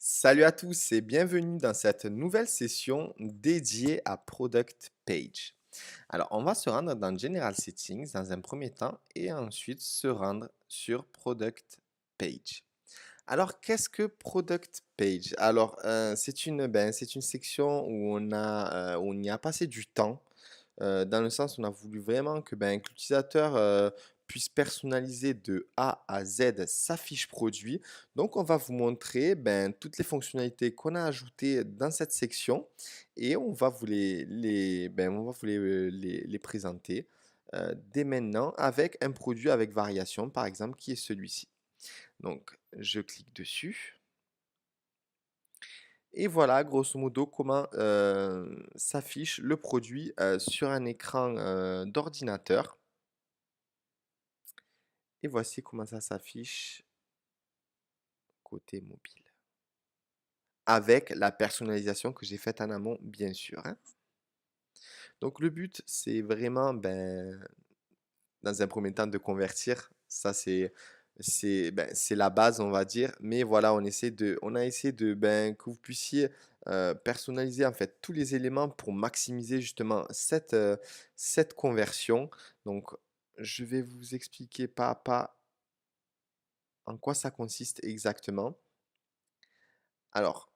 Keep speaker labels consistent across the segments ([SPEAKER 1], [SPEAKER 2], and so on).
[SPEAKER 1] Salut à tous et bienvenue dans cette nouvelle session dédiée à Product Page. Alors, on va se rendre dans General Settings dans un premier temps et ensuite se rendre sur Product Page. Alors, qu'est-ce que Product Page? Alors, c'est une section où on y a passé du temps dans le sens où on a voulu vraiment que l'utilisateur puisse personnaliser de A à Z sa fiche produit. Donc, on va vous montrer toutes les fonctionnalités qu'on a ajoutées dans cette section et on va vous on va vous les présenter dès maintenant avec un produit avec variation, par exemple, qui est celui-ci. Donc, je clique dessus. Et voilà, grosso modo, comment s'affiche le produit sur un écran d'ordinateur. Et voici comment ça s'affiche côté mobile. Avec la personnalisation que j'ai faite en amont, bien sûr, hein. Donc le but, c'est vraiment, dans un premier temps, de convertir. Ça, c'est la base, on va dire. Mais voilà, on a essayé que vous puissiez personnaliser en fait tous les éléments pour maximiser justement cette conversion. Donc, je vais vous expliquer pas à pas en quoi ça consiste exactement. Alors,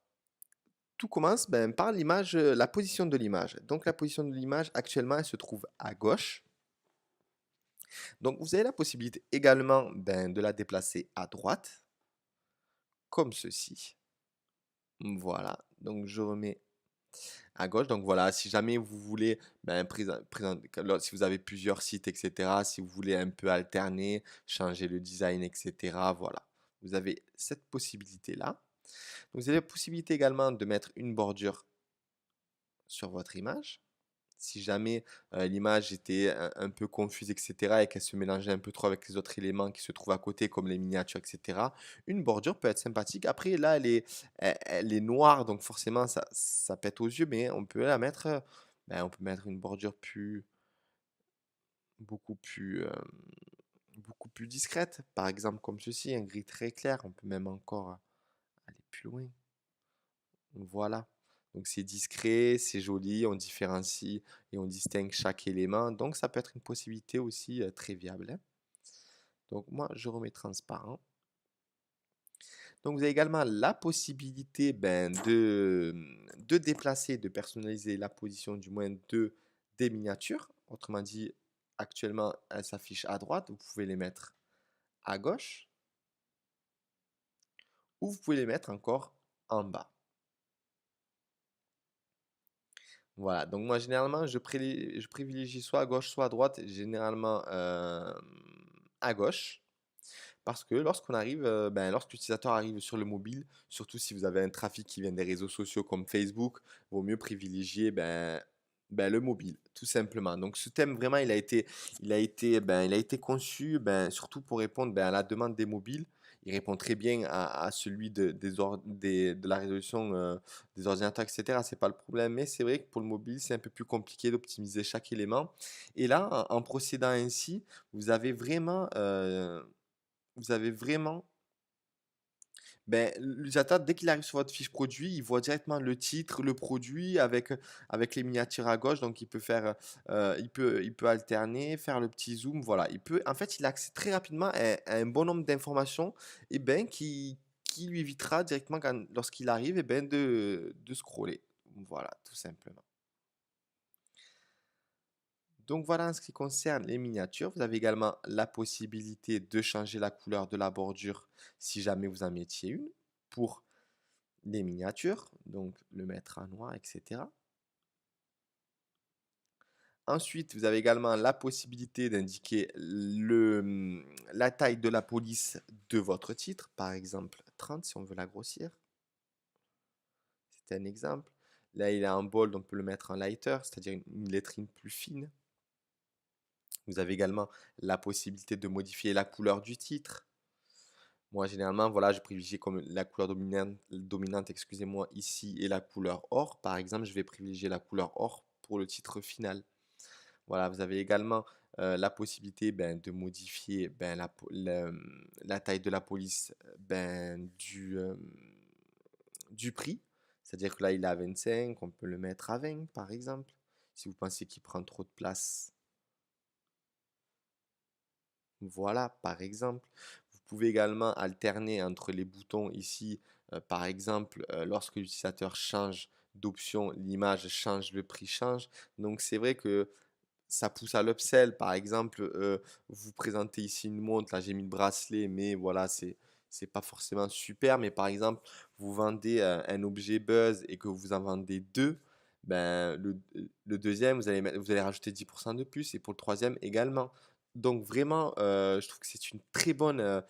[SPEAKER 1] tout commence par l'image, la position de l'image. Donc, la position de l'image, actuellement, elle se trouve à gauche. Donc, vous avez la possibilité également de la déplacer à droite, comme ceci. Voilà. Donc, je remets à gauche. Donc, voilà. Si jamais vous voulez, si vous avez plusieurs sites, etc., si vous voulez un peu alterner, changer le design, etc., voilà. Vous avez cette possibilité-là. Donc, vous avez la possibilité également de mettre une bordure sur votre image. Si jamais l'image était un peu confuse, etc., et qu'elle se mélangeait un peu trop avec les autres éléments qui se trouvent à côté, comme les miniatures, etc., une bordure peut être sympathique. Après, là, elle est noire, donc forcément, ça pète aux yeux, mais on peut la mettre, on peut mettre une bordure beaucoup plus, euh, beaucoup plus discrète. Par exemple, comme ceci, un gris très clair. On peut même encore aller plus loin. Voilà. Donc c'est discret, c'est joli, on différencie et on distingue chaque élément. Donc ça peut être une possibilité aussi très viable, hein. Donc moi, je remets transparent. Donc vous avez également la possibilité de déplacer, de personnaliser la position du moins des miniatures. Autrement dit, actuellement, elles s'affichent à droite. Vous pouvez les mettre à gauche ou vous pouvez les mettre encore en bas. Voilà, donc moi généralement je privilégie soit à gauche soit à droite, généralement à gauche, parce que lorsqu'on arrive, lorsque l'utilisateur arrive sur le mobile, surtout si vous avez un trafic qui vient des réseaux sociaux comme Facebook, vaut mieux privilégier le mobile, tout simplement. Donc ce thème vraiment il a été conçu surtout pour répondre à la demande des mobiles. Il répond très bien à celui de la résolution des ordinateurs, etc. C'est pas le problème, mais c'est vrai que pour le mobile, c'est un peu plus compliqué d'optimiser chaque élément. Et là, en procédant ainsi, vous avez vraiment, euh, vous avez vraiment, l'utilisateur, dès qu'il arrive sur votre fiche produit, il voit directement le titre, le produit avec les miniatures à gauche. Donc, il peut alterner, faire le petit zoom. Voilà, en fait, il a accès très rapidement à un bon nombre d'informations qui lui évitera directement, lorsqu'il arrive, de scroller. Voilà, tout simplement. Donc voilà en ce qui concerne les miniatures. Vous avez également la possibilité de changer la couleur de la bordure si jamais vous en mettiez une pour les miniatures, donc le mettre en noir, etc. Ensuite, vous avez également la possibilité d'indiquer la taille de la police de votre titre, par exemple 30 si on veut la grossir. C'est un exemple. Là, il est en bold, on peut le mettre en lighter, c'est-à-dire une lettrine plus fine. Vous avez également la possibilité de modifier la couleur du titre. Moi, généralement, voilà, je privilégie comme la couleur dominante, excusez-moi, ici et la couleur or. Par exemple, je vais privilégier la couleur or pour le titre final. Voilà, vous avez également la possibilité de modifier la taille de la police du prix. C'est-à-dire que là, il est à 25, on peut le mettre à 20, par exemple. Si vous pensez qu'il prend trop de place. Voilà, par exemple. Vous pouvez également alterner entre les boutons ici. Par exemple, lorsque l'utilisateur change d'option, l'image change, le prix change. Donc, c'est vrai que ça pousse à l'upsell. Par exemple, vous présentez ici une montre, là j'ai mis le bracelet, mais voilà, c'est pas forcément super. Mais par exemple, vous vendez un objet buzz et que vous en vendez deux, ben, le deuxième, vous allez rajouter 10% de plus et pour le troisième également. Donc vraiment, je trouve que c'est une très bonne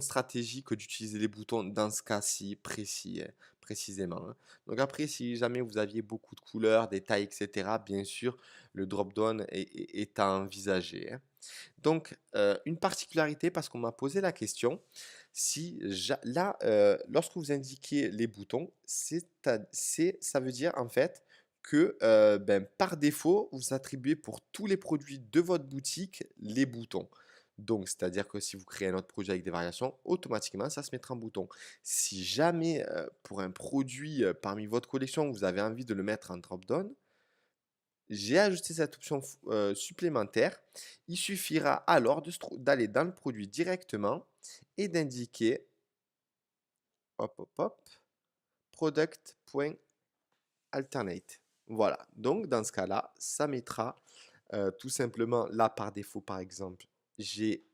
[SPEAKER 1] stratégie que d'utiliser les boutons dans ce cas-ci précis, précisément, hein. Donc après, si jamais vous aviez beaucoup de couleurs, des tailles, etc., bien sûr, le drop-down est à envisager, hein. Donc, une particularité, parce qu'on m'a posé la question, si là, lorsque vous indiquez les boutons, ça veut dire en fait que ben, par défaut, vous attribuez pour tous les produits de votre boutique les boutons. Donc, c'est-à-dire que si vous créez un autre produit avec des variations, automatiquement, ça se mettra en bouton. Si jamais, pour un produit parmi votre collection, vous avez envie de le mettre en drop-down, j'ai ajouté cette option supplémentaire. Il suffira alors d'aller dans le produit directement et d'indiquer hop, hop, hop, product.alternate. Voilà. Donc, dans ce cas-là, ça mettra tout simplement là par défaut, par exemple, j'ai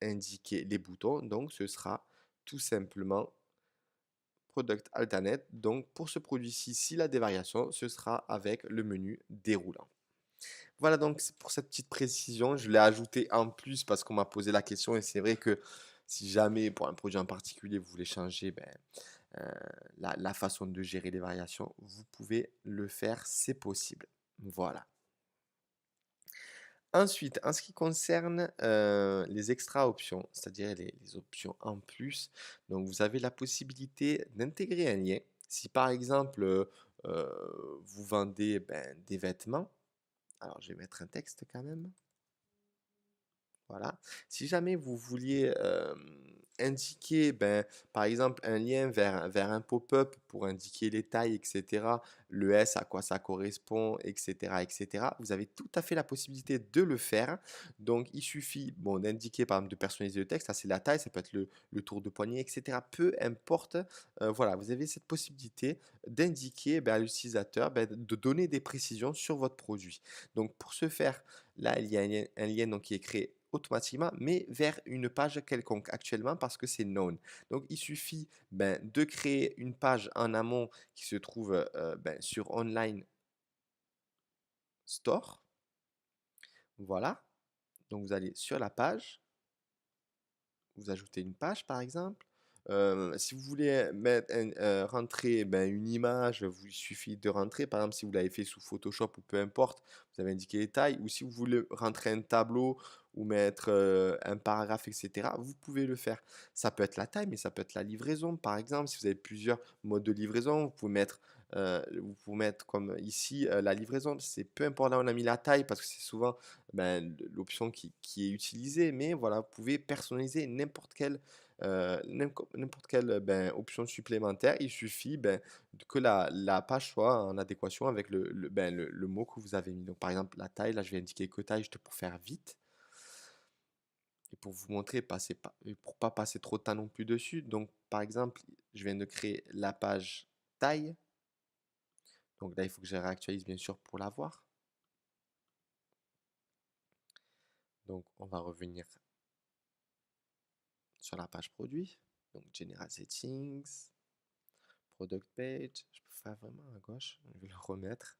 [SPEAKER 1] indiqué les boutons. Donc, ce sera tout simplement product alternate. Donc, pour ce produit-ci, s'il a des variations, ce sera avec le menu déroulant. Voilà donc pour cette petite précision. Je l'ai ajouté en plus parce qu'on m'a posé la question et c'est vrai que si jamais pour un produit en particulier vous voulez changer euh, la façon de gérer les variations, vous pouvez le faire, c'est possible. Voilà. Ensuite, en ce qui concerne les extra options, c'est-à-dire les options en plus, donc vous avez la possibilité d'intégrer un lien. Si par exemple vous vendez des vêtements, alors je vais mettre un texte quand même. Voilà. Si jamais vous vouliez indiquer, par exemple, un lien vers un pop-up pour indiquer les tailles, etc., le S, à quoi ça correspond, etc., etc., vous avez tout à fait la possibilité de le faire. Donc, il suffit bon, d'indiquer, par exemple, de personnaliser le texte. Ça, c'est la taille, ça peut être le tour de poignet, etc. Peu importe. Voilà, vous avez cette possibilité d'indiquer à l'utilisateur, de donner des précisions sur votre produit. Donc, pour ce faire, là, il y a un lien donc, qui est créé automatiquement, mais vers une page quelconque actuellement parce que c'est known. Donc, il suffit de créer une page en amont qui se trouve sur Online Store. Voilà. Donc, vous allez sur la page, vous ajoutez une page par exemple. Si vous voulez rentrer une image, il suffit de rentrer. Par exemple, si vous l'avez fait sous Photoshop ou peu importe, vous avez indiqué les tailles. Ou si vous voulez rentrer un tableau ou mettre un paragraphe, etc., vous pouvez le faire. Ça peut être la taille, mais ça peut être la livraison. Par exemple, si vous avez plusieurs modes de livraison, vous pouvez mettre comme ici la livraison. C'est peu importe là où on a mis la taille parce que c'est souvent l'option qui est utilisée. Mais voilà, vous pouvez personnaliser n'importe quelle option supplémentaire. Il suffit que la page soit en adéquation avec le mot que vous avez mis. Donc, par exemple, la taille, là, je vais indiquer que taille juste pour faire vite. Et pour vous montrer, pour pas passer trop de temps non plus dessus. Donc, par exemple, je viens de créer la page taille. Donc là, il faut que je réactualise bien sûr pour la voir. Donc, on va revenir sur la page produit. Donc, General Settings, Product Page. Je peux faire vraiment à gauche. Je vais le remettre.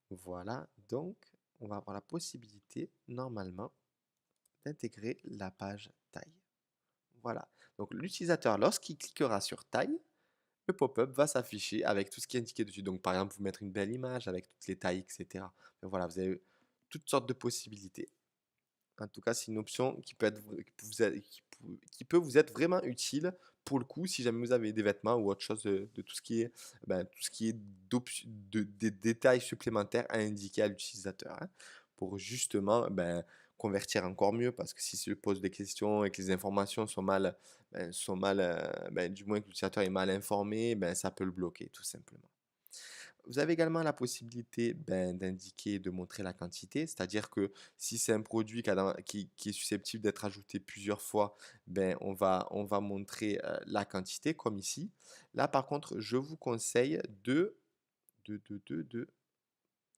[SPEAKER 1] Voilà. Donc, on va avoir la possibilité, normalement, d'intégrer la page taille. Voilà. Donc, l'utilisateur, lorsqu'il cliquera sur taille, le pop-up va s'afficher avec tout ce qui est indiqué dessus. Donc, par exemple, vous mettre une belle image avec toutes les tailles, etc. Donc, voilà, vous avez toutes sortes de possibilités. En tout cas, c'est une option qui peut qui peut vous être vraiment utile pour le coup si jamais vous avez des vêtements ou autre chose de tout ce qui est, tout ce qui est des détails supplémentaires à indiquer à l'utilisateur, hein, pour justement convertir encore mieux parce que si je pose des questions et que les informations sont mal, du moins que l'utilisateur est mal informé, ben, ça peut le bloquer tout simplement. Vous avez également la possibilité, d'indiquer, de montrer la quantité, c'est-à-dire que si c'est un produit qui est susceptible d'être ajouté plusieurs fois, ben, on va montrer la quantité comme ici. Là, par contre, je vous conseille de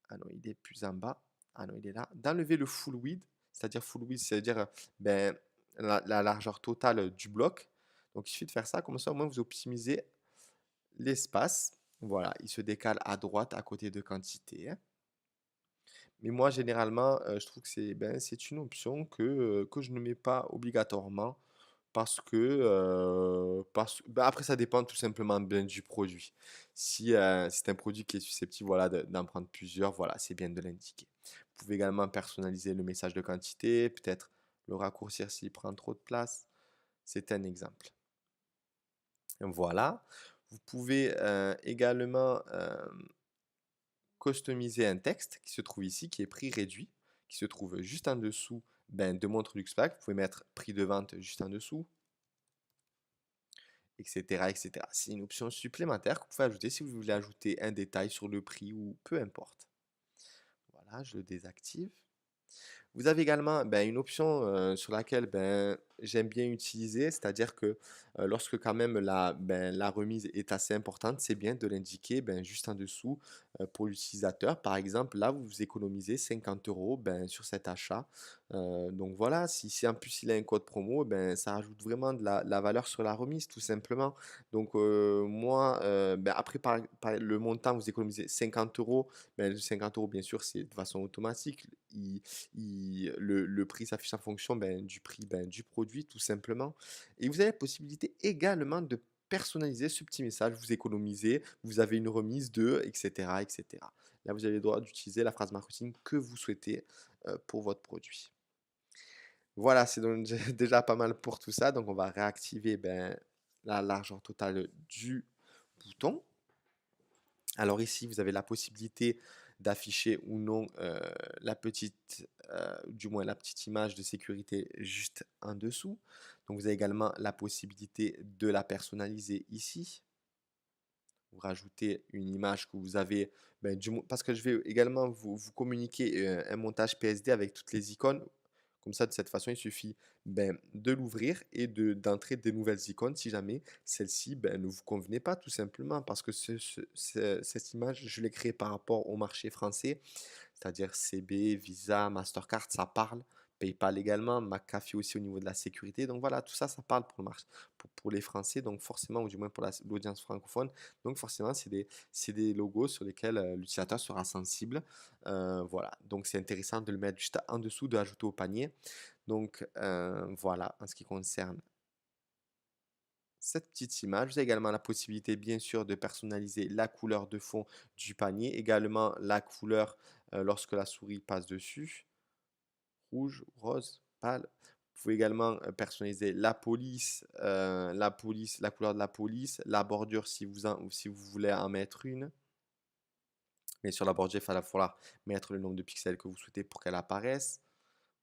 [SPEAKER 1] ah non, il est plus en bas. Ah non, il est là. D'enlever le full width, c'est-à-dire full width, c'est-à-dire ben, la largeur totale du bloc. Donc il suffit de faire ça, comme ça au moins vous optimisez l'espace. Voilà, il se décale à droite à côté de quantité, hein. Mais moi, généralement, je trouve que c'est une option que je ne mets pas obligatoirement après ça dépend tout simplement bien du produit. Si c'est un produit qui est susceptible, voilà, d'en prendre plusieurs, voilà, c'est bien de l'indiquer. Vous pouvez également personnaliser le message de quantité, peut-être le raccourcir s'il prend trop de place. C'est un exemple. Voilà. Vous pouvez également customiser un texte qui se trouve ici, qui est prix réduit, qui se trouve juste en dessous de montre Luxpack. Vous pouvez mettre prix de vente juste en dessous, etc., etc. C'est une option supplémentaire que vous pouvez ajouter si vous voulez ajouter un détail sur le prix ou peu importe. Voilà, je le désactive. Vous avez également une option sur laquelle j'aime bien utiliser, c'est-à-dire que lorsque quand même la remise est assez importante, c'est bien de l'indiquer juste en dessous pour l'utilisateur. Par exemple, là, vous économisez 50 euros sur cet achat. Donc voilà, si en plus il a un code promo, ça rajoute vraiment de la valeur sur la remise, tout simplement. Donc moi, après, par le montant, vous économisez 50 euros. 50 euros, bien sûr, c'est de façon automatique. Le prix s'affiche en fonction du prix du produit, tout simplement. Et vous avez la possibilité également de personnaliser ce petit message. Vous économisez, vous avez une remise de, etc., etc. Là, vous avez le droit d'utiliser la phrase marketing que vous souhaitez pour votre produit. Voilà, c'est donc déjà pas mal pour tout ça. Donc, on va réactiver la largeur totale du bouton. Alors ici, vous avez la possibilité d'afficher ou non du moins la petite image de sécurité juste en dessous. Donc vous avez également la possibilité de la personnaliser ici. Vous rajoutez une image que vous avez, parce que je vais également vous communiquer un montage PSD avec toutes les icônes. Comme ça, de cette façon, il suffit de l'ouvrir et d'entrer des nouvelles icônes si jamais celle-ci ne vous convenait pas, tout simplement. Parce que cette image, je l'ai créée par rapport au marché français, c'est-à-dire CB, Visa, Mastercard, ça parle. PayPal également, McAfee aussi au niveau de la sécurité. Donc voilà, tout ça, ça parle pour le marché, pour les Français, donc forcément, ou du moins pour l'audience francophone. Donc forcément, c'est des logos sur lesquels l'utilisateur sera sensible. Voilà, donc c'est intéressant de le mettre juste en dessous, de ajouter au panier. Donc voilà, en ce qui concerne cette petite image. Vous avez également la possibilité, bien sûr, de personnaliser la couleur de fond du panier, également la couleur lorsque la souris passe dessus, rouge, rose, pâle. Vous pouvez également personnaliser la couleur de la police, la bordure si vous voulez en mettre une. Mais sur la bordure, il va falloir mettre le nombre de pixels que vous souhaitez pour qu'elle apparaisse.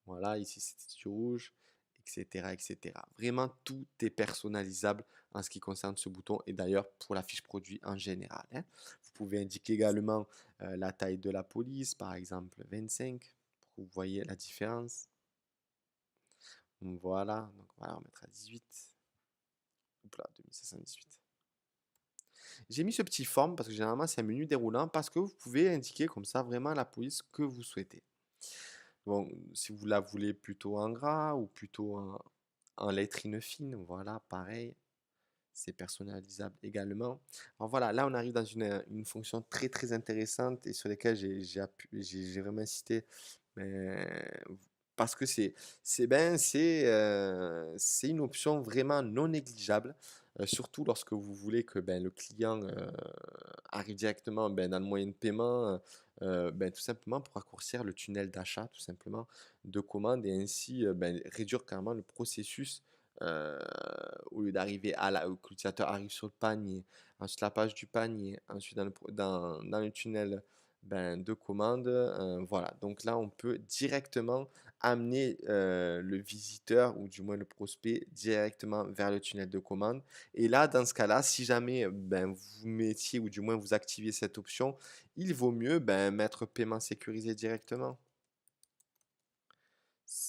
[SPEAKER 1] Voilà, ici c'est du rouge, etc., etc. Vraiment, tout est personnalisable en ce qui concerne ce bouton et d'ailleurs pour la fiche produit en général, hein. Vous pouvez indiquer également la taille de la police, par exemple 25, pour que vous voyez la différence. Voilà, donc voilà, on mettra 18. Oups là, 2718. J'ai mis ce petit forme parce que généralement c'est un menu déroulant parce que vous pouvez indiquer comme ça vraiment la police que vous souhaitez. Bon, si vous la voulez plutôt en gras ou plutôt en lettrine fine, voilà, pareil, c'est personnalisable également. Alors voilà, là on arrive dans une fonction très très intéressante et sur laquelle j'ai vraiment insisté, mais parce que c'est une option vraiment non négligeable, surtout lorsque vous voulez que le client arrive directement dans le moyen de paiement, tout simplement pour raccourcir le tunnel d'achat, tout simplement, de commande et ainsi réduire carrément le processus euh, au lieu d'arriver que l'utilisateur arrive sur le panier, ensuite la page du panier, ensuite dans le tunnel de commande. Voilà, donc là on peut directement amener le visiteur ou du moins le prospect directement vers le tunnel de commande. Et là, dans ce cas-là, si jamais ben, vous mettiez ou du moins vous activiez cette option, il vaut mieux ben, mettre paiement sécurisé directement.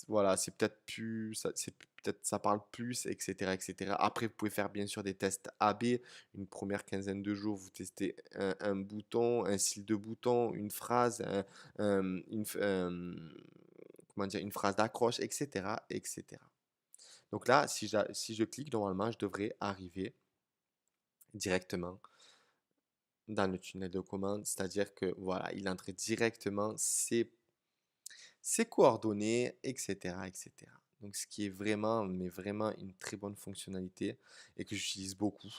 [SPEAKER 1] Voilà, c'est peut-être plus, c'est peut-être ça parle plus, etc., etc. Après, vous pouvez faire bien sûr des tests AB. Une première quinzaine de jours, vous testez un bouton, un style de bouton, une phrase, comment dire, une phrase d'accroche, etc., etc. Donc là, si je clique, normalement, je devrais arriver directement dans le tunnel de commande, c'est-à-dire que voilà, il entre directement ses coordonnées, etc., etc. Donc, ce qui est vraiment, mais vraiment une très bonne fonctionnalité et que j'utilise beaucoup,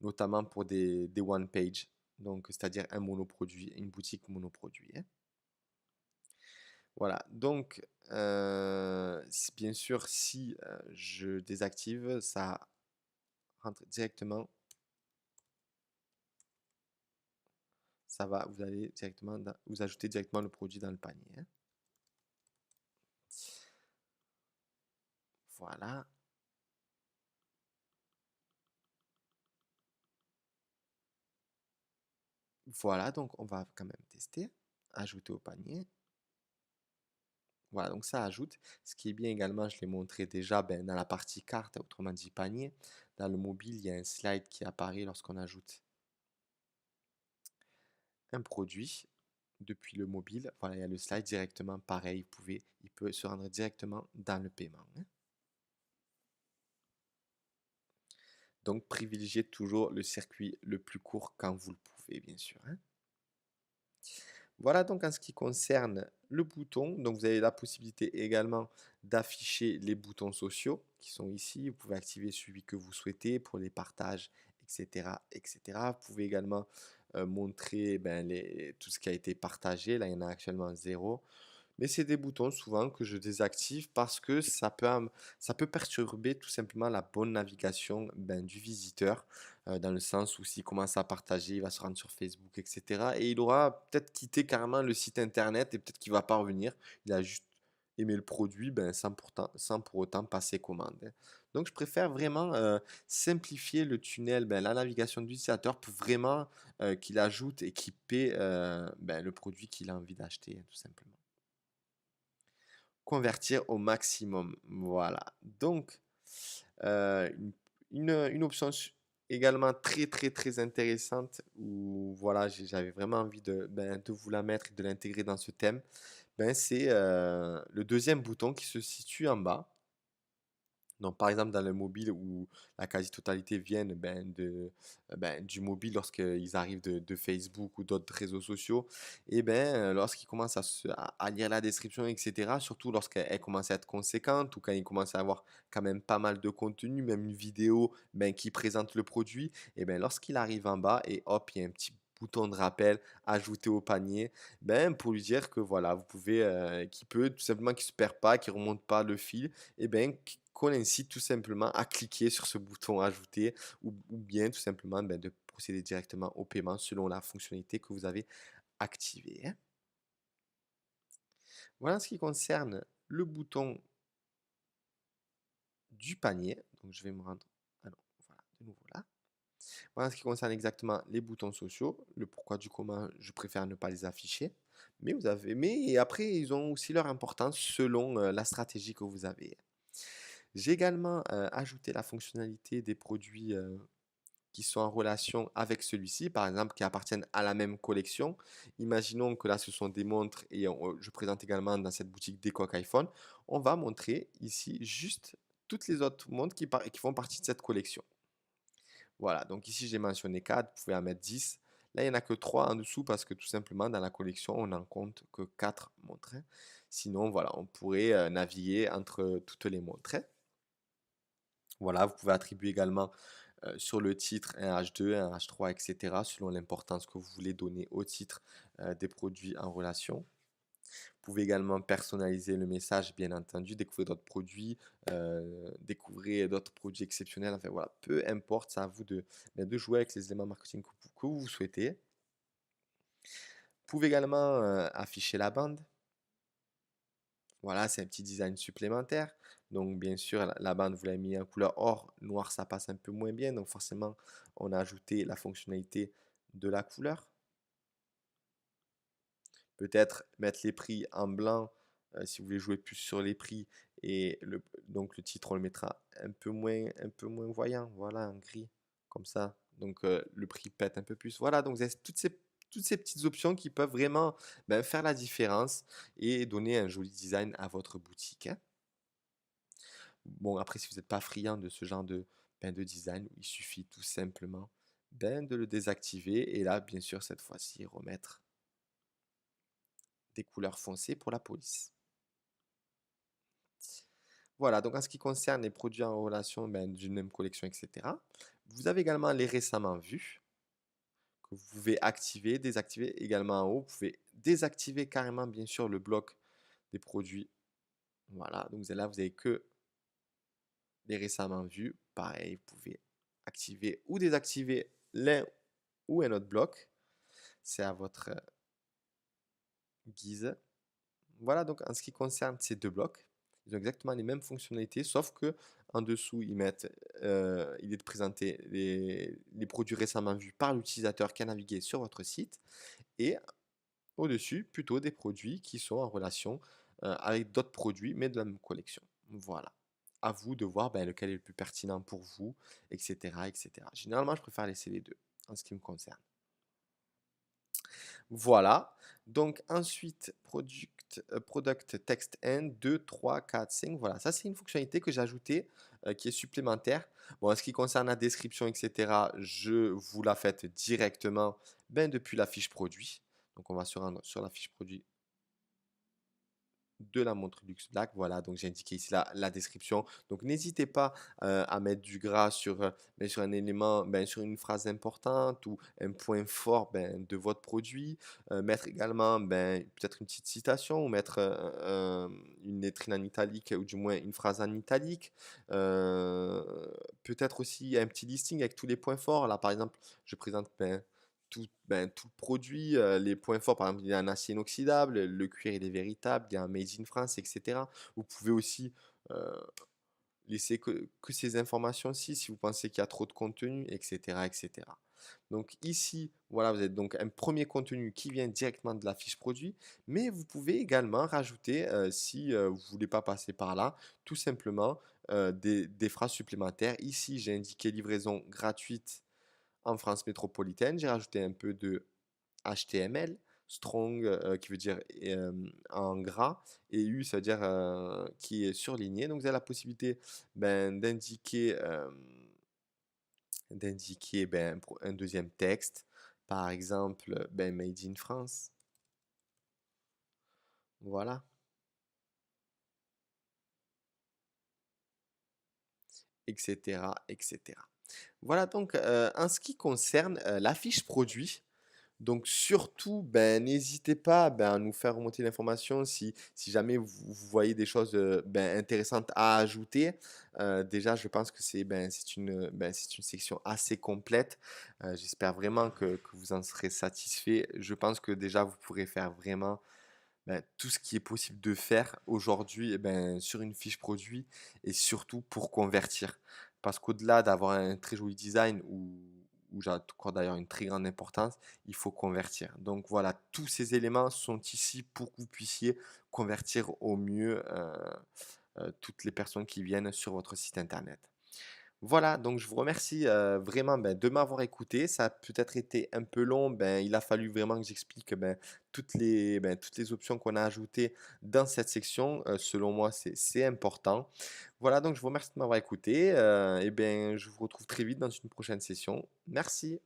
[SPEAKER 1] notamment pour des one page, donc c'est-à-dire un monoproduit, une boutique monoproduit, hein. Voilà, donc bien sûr, si je désactive, ça rentre directement, ça va, vous allez directement, vous ajoutez directement le produit dans le panier, hein. Voilà, voilà, donc on va quand même tester, ajouter au panier. Voilà, donc ça ajoute. Ce qui est bien également, je l'ai montré déjà ben, dans la partie carte, autrement dit panier. Dans le mobile, il y a un slide qui apparaît lorsqu'on ajoute un produit depuis le mobile. Voilà, il y a le slide directement pareil. Il peut se rendre directement dans le paiement, hein. Donc, privilégiez toujours le circuit le plus court quand vous le pouvez, bien sûr, hein. Voilà donc en ce qui concerne le bouton. Donc vous avez la possibilité également d'afficher les boutons sociaux qui sont ici. Vous pouvez activer celui que vous souhaitez pour les partages, etc., etc. Vous pouvez également montrer ben, tout ce qui a été partagé. Là, il y en a actuellement zéro. Mais c'est des boutons souvent que je désactive parce que ça peut perturber tout simplement la bonne navigation ben, du visiteur, dans le sens où s'il commence à partager, il va se rendre sur Facebook, etc. Et il aura peut-être quitté carrément le site internet et peut-être qu'il va pas revenir. Il a juste aimé le produit ben, sans pour autant passer commande, hein. Donc je préfère vraiment simplifier le tunnel, ben, la navigation de l'utilisateur pour vraiment qu'il ajoute et qu'il paie ben, le produit qu'il a envie d'acheter, hein, tout simplement. Convertir au maximum. Voilà. Donc, euh, une option également très très très intéressante où voilà, j'avais vraiment envie ben, de vous la mettre et de l'intégrer dans ce thème. Ben, c'est le deuxième bouton qui se situe en bas. Donc, par exemple, dans le mobile où la quasi-totalité viennent ben, du mobile lorsqu'ils arrivent de Facebook ou d'autres réseaux sociaux, et ben, lorsqu'ils commencent à lire la description, etc., surtout lorsqu'elle commence à être conséquente ou quand ils commencent à avoir quand même pas mal de contenu, même une vidéo ben, qui présente le produit, et ben, lorsqu'il arrive en bas et hop, il y a un petit bouton de rappel ajouté au panier, ben, pour lui dire que voilà, vous pouvez, qu'il peut tout simplement qu'il se perd pas, qu'il remonte pas le fil, et ben, qu'on incite tout simplement à cliquer sur ce bouton ajouter ou bien tout simplement ben, de procéder directement au paiement selon la fonctionnalité que vous avez activée, hein. Voilà en ce qui concerne le bouton du panier. Donc je vais me rendre. Ah non, voilà, de nouveau là. Voilà en ce qui concerne exactement les boutons sociaux. Le pourquoi du comment, je préfère ne pas les afficher. Mais après, ils ont aussi leur importance selon la stratégie que vous avez. J'ai également ajouté la fonctionnalité des produits qui sont en relation avec celui-ci, par exemple qui appartiennent à la même collection. Imaginons que là ce sont des montres et je présente également dans cette boutique des coques iPhone. On va montrer ici juste toutes les autres montres qui font partie de cette collection. Voilà, donc ici j'ai mentionné 4, vous pouvez en mettre 10. Là, il n'y en a que 3 en dessous parce que tout simplement dans la collection, on n'en compte que 4 montres, hein. Sinon, voilà, on pourrait naviguer entre toutes les montres, hein. Voilà, vous pouvez attribuer également sur le titre un H2, un H3, etc. selon l'importance que vous voulez donner au titre des produits en relation. Vous pouvez également personnaliser le message, bien entendu, découvrir d'autres produits, découvrir d'autres produits exceptionnels. Enfin voilà, peu importe, c'est à vous ben, de jouer avec les éléments marketing que vous souhaitez. Vous pouvez également afficher la bande. Voilà, c'est un petit design supplémentaire. Donc, bien sûr, la bande, vous l'avez mis en couleur or. Noir, ça passe un peu moins bien. Donc, forcément, on a ajouté la fonctionnalité de la couleur. Peut-être mettre les prix en blanc si vous voulez jouer plus sur les prix. Et donc, le titre, on le mettra un peu moins voyant. Voilà, en gris, comme ça. Donc, le prix pète un peu plus. Voilà, donc vous avez toutes ces petites options qui peuvent vraiment faire la différence et donner un joli design à votre boutique, hein. Bon, après, si vous n'êtes pas friand de ce genre de design, il suffit tout simplement de le désactiver et là, bien sûr, cette fois-ci, remettre des couleurs foncées pour la police. Voilà, donc en ce qui concerne les produits en relation d'une même collection, etc., vous avez également les récemment vus que vous pouvez activer, désactiver également en haut. Vous pouvez désactiver carrément, bien sûr, le bloc des produits. Voilà, donc là, vous n'avez que les récemment vus. Pareil, vous pouvez activer ou désactiver l'un ou un autre bloc. C'est à votre guise. Voilà, donc en ce qui concerne ces deux blocs, ils ont exactement les mêmes fonctionnalités, sauf que en dessous, il est de présenter les produits récemment vus par l'utilisateur qui a navigué sur votre site, et au-dessus, plutôt des produits qui sont en relation avec d'autres produits, mais de la même collection. Voilà. À vous de voir lequel est le plus pertinent pour vous, etc., etc. Généralement, je préfère laisser les deux en ce qui me concerne. Voilà. Donc ensuite, Product Text End 2, 3, 4, 5. Voilà, ça c'est une fonctionnalité que j'ai ajoutée qui est supplémentaire. Bon, en ce qui concerne la description, etc., je vous la faites directement depuis la fiche produit. Donc on va se rendre sur la fiche produit de la montre Luxe Black. Voilà, donc j'ai indiqué ici la description. Donc n'hésitez pas à mettre du gras sur un élément, sur une phrase importante ou un point fort de votre produit. Mettre également peut-être une petite citation ou mettre une lettrine en italique ou du moins une phrase en italique. Euh, Peut-être aussi un petit listing avec tous les points forts. Là, par exemple, je présente tout le produit, les points forts, par exemple, il y a un acier inoxydable, le cuir il est véritable, il y a un Made in France, etc. Vous pouvez aussi euh, laisser que ces informations-ci si vous pensez qu'il y a trop de contenu, etc., etc. Donc ici, voilà, vous avez donc un premier contenu qui vient directement de la fiche produit, mais vous pouvez également rajouter, si vous ne voulez pas passer par là, tout simplement des phrases supplémentaires. Ici, j'ai indiqué livraison gratuite en France métropolitaine. J'ai rajouté un peu de HTML, strong qui veut dire en gras, et U ça veut dire qui est surligné. Donc vous avez la possibilité d'indiquer un deuxième texte, par exemple Made in France. Voilà, etc., etc. Voilà donc en ce qui concerne la fiche produit. Donc surtout, n'hésitez pas à nous faire remonter l'information si jamais vous voyez des choses intéressantes à ajouter. Déjà, je pense que c'est une section assez complète. J'espère vraiment que vous en serez satisfait. Je pense que déjà, vous pourrez faire vraiment tout ce qui est possible de faire aujourd'hui sur une fiche produit et surtout pour convertir. Parce qu'au-delà d'avoir un très joli design où j'accorde d'ailleurs une très grande importance, il faut convertir. Donc voilà, tous ces éléments sont ici pour que vous puissiez convertir au mieux toutes les personnes qui viennent sur votre site internet. Voilà, donc je vous remercie vraiment de m'avoir écouté. Ça a peut-être été un peu long, il a fallu vraiment que j'explique toutes les options qu'on a ajoutées dans cette section. Selon moi, c'est important. Voilà, donc je vous remercie de m'avoir écouté et je vous retrouve très vite dans une prochaine session. Merci.